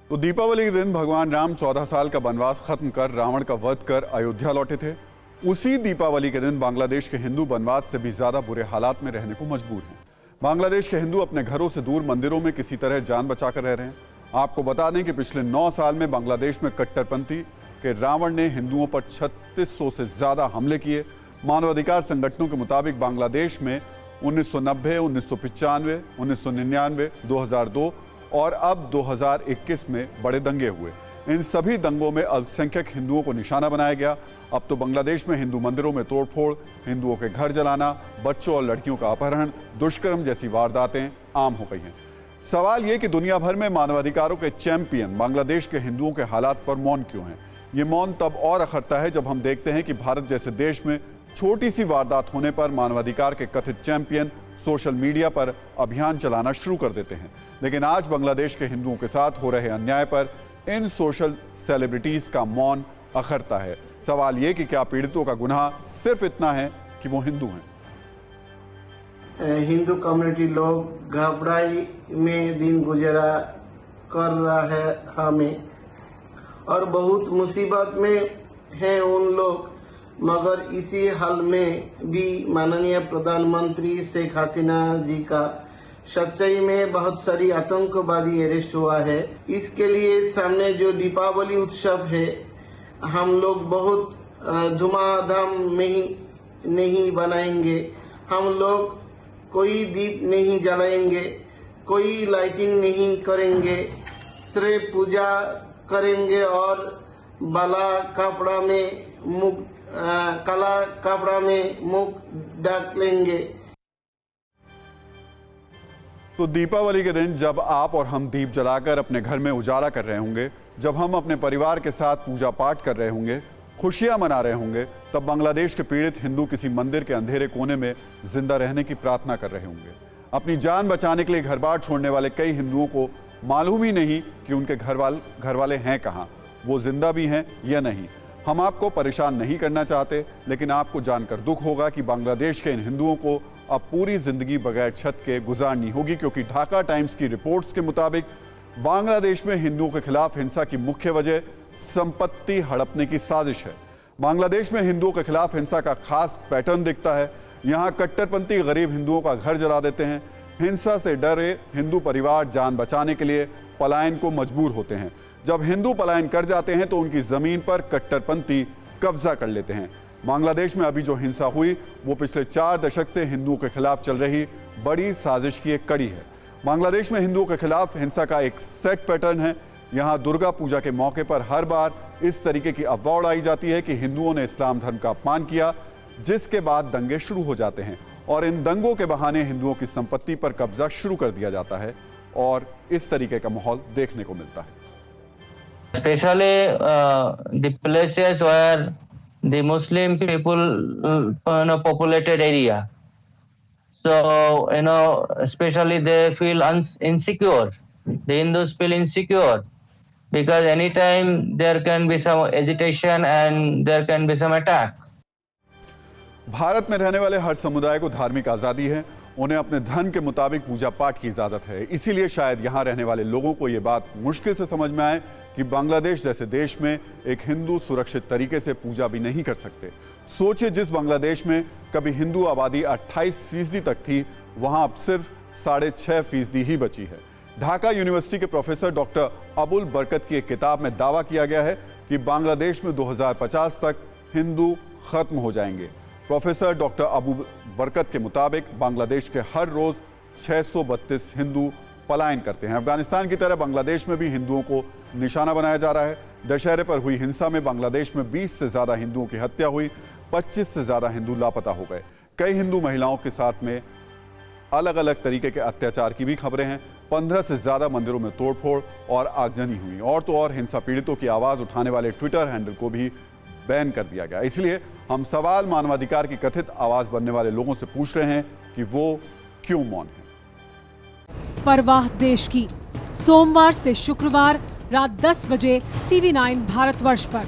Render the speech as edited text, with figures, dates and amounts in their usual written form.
तो दीपावली के दिन भगवान राम 14 साल का वनवास खत्म कर रावण का वध कर अयोध्या लौटे थे। उसी दीपावली के दिन बांग्लादेश के हिंदू वनवास से भी ज्यादा बुरे हालात में रहने को मजबूर हैं। बांग्लादेश के हिंदू अपने घरों से दूर मंदिरों में किसी तरह जान बचाकर रह रहे हैं। आपको बता दें कि पिछले 9 साल में बांग्लादेश में कट्टरपंथी के रावण ने हिंदुओं पर 3600 से ज्यादा हमले किए। मानवाधिकार संगठनों के मुताबिक बांग्लादेश में 1990, 1995, 1999, 2002 और अब 2021 में बड़े दंगे हुए। इन सभी दंगों में अल्पसंख्यक हिंदुओं को निशाना बनाया गया। अब तो बांग्लादेश में हिंदू मंदिरों में तोड़फोड़, हिंदुओं के घर जलाना, बच्चों और लड़कियों का अपहरण, दुष्कर्म जैसी वारदातें आम हो गई हैं। सवाल ये कि दुनिया भर में मानवाधिकारों के चैंपियन बांग्लादेश के हिंदुओं के हालात पर मौन क्यों हैं? ये मौन तब और अखरता है जब हम देखते हैं कि भारत जैसे देश में छोटी सी वारदात होने पर मानवाधिकार के कथित चैंपियन सोशल मीडिया पर अभियान चलाना शुरू कर देते हैं। लेकिन आज बांग्लादेश के हिंदुओं के साथ हो रहे अन्याय पर इन सोशल सेलिब्रिटीज का मौन अखरता है। सवाल ये कि क्या पीड़ितों का गुनाह सिर्फ इतना है कि वो हिंदू हैं? हिंदू कम्युनिटी लोग घबराई में दिन गुजरा कर रहा है हमें, और बहुत मुसीबत में है उन लोग। मगर इसी हाल में भी माननीय प्रधानमंत्री शेख हसीना जी का सच्चाई में बहुत सारी आतंकवादी अरेस्ट हुआ है। इसके लिए सामने जो दीपावली उत्सव है, हम लोग बहुत धूमधाम में ही नहीं बनाएंगे। हम लोग कोई दीप नहीं जलाएंगे, कोई लाइटिंग नहीं करेंगे, सिर्फ पूजा करेंगे और काला कपड़ा में मुख ढक लेंगे। तो दीपावली के दिन जब आप और हम दीप जलाकर अपने घर में उजाला कर रहे होंगे, जब हम अपने परिवार के साथ पूजा पाठ कर रहे होंगे, खुशियां मना रहे होंगे, तब बांग्लादेश के पीड़ित हिंदू किसी मंदिर के अंधेरे कोने में जिंदा रहने की प्रार्थना कर रहे होंगे। अपनी जान बचाने के लिए घर बार छोड़ने वाले कई हिंदुओं को मालूम ही नहीं कि उनके घर वाले हैं कहाँ, वो जिंदा भी हैं या नहीं। हम आपको परेशान नहीं करना चाहते, लेकिन आपको जानकर दुख होगा कि बांग्लादेश के इन हिंदुओं को अब पूरी जिंदगी बगैर छत के गुजारनी होगी, क्योंकि ढाका टाइम्स की रिपोर्ट्स के मुताबिक बांग्लादेश में हिंदुओं के खिलाफ हिंसा की मुख्य वजह संपत्ति हड़पने की साजिश है। बांग्लादेश में हिंदुओं के खिलाफ हिंसा का खास पैटर्न दिखता है। यहाँ कट्टरपंथी गरीब हिंदुओं का घर जला देते हैं। हिंसा से डरे हिंदू परिवार जान बचाने के लिए पलायन को मजबूर होते हैं। जब हिंदू पलायन कर जाते हैं तो उनकी जमीन पर कट्टरपंथी कब्जा कर लेते हैं। बांग्लादेश में अभी जो हिंसा हुई वो पिछले 4 दशक से हिंदुओं के खिलाफ चल रही बड़ी साजिश की एक कड़ी है। बांग्लादेश में हिंदुओं के खिलाफ हिंसा का एक सेट पैटर्न है। यहाँ दुर्गा पूजा के मौके पर हर बार इस तरीके की अफवाह उड़ाई जाती है कि हिंदुओं ने इस्लाम धर्म का अपमान किया, जिसके बाद दंगे शुरू हो जाते हैं और इन दंगों के बहाने हिंदुओं की संपत्ति पर कब्जा शुरू कर दिया जाता है और इस तरीके का माहौल देखने को मिलता है। Especially the places where the Muslim people populated area. So especially they feel insecure. The Hindus feel insecure because anytime there can be some agitation and there can be some attack. Bharat में रहने वाले हर समुदाय को धार्मिक आज़ादी है। उन्हें अपने धर्म के मुताबिक पूजा पाठ की इजाज़त है। इसीलिए शायद यहाँ रहने वाले लोगों को ये बात मुश्किल से समझ में आए कि बांग्लादेश जैसे देश में एक हिंदू सुरक्षित तरीके से पूजा भी नहीं कर सकते। सोचिए, जिस बांग्लादेश में कभी हिंदू आबादी 28% तक थी, वहाँ अब सिर्फ 6.5% ही बची है। ढाका यूनिवर्सिटी के प्रोफेसर डॉक्टर अबुल बरकत की एक किताब में दावा किया गया है कि बांग्लादेश में 2050 तक हिंदू खत्म हो जाएंगे। प्रोफेसर डॉक्टर अबू बरकत के मुताबिक बांग्लादेश के हर रोज 632 हिंदू पलायन करते हैं। अफगानिस्तान की तरह बांग्लादेश में भी हिंदुओं को निशाना बनाया जा रहा है। दशहरे पर हुई हिंसा में बांग्लादेश में 20 से ज्यादा हिंदुओं की हत्या हुई, 25 से ज्यादा हिंदू लापता हो गए। कई हिंदू महिलाओं के साथ में अलग अलग तरीके के अत्याचार की भी खबरें हैं। 15 से ज्यादा मंदिरों में तोड़फोड़ और आगजनी हुई। और तो और हिंसा पीड़ितों की आवाज उठाने वाले ट्विटर हैंडल को भी बैन कर दिया गया। इसलिए हम सवाल मानवाधिकार की कथित आवाज बनने वाले लोगों से पूछ रहे हैं कि वो क्यों मौन है। परवाह देश की, सोमवार से शुक्रवार रात 10 बजे TV9 भारतवर्ष पर।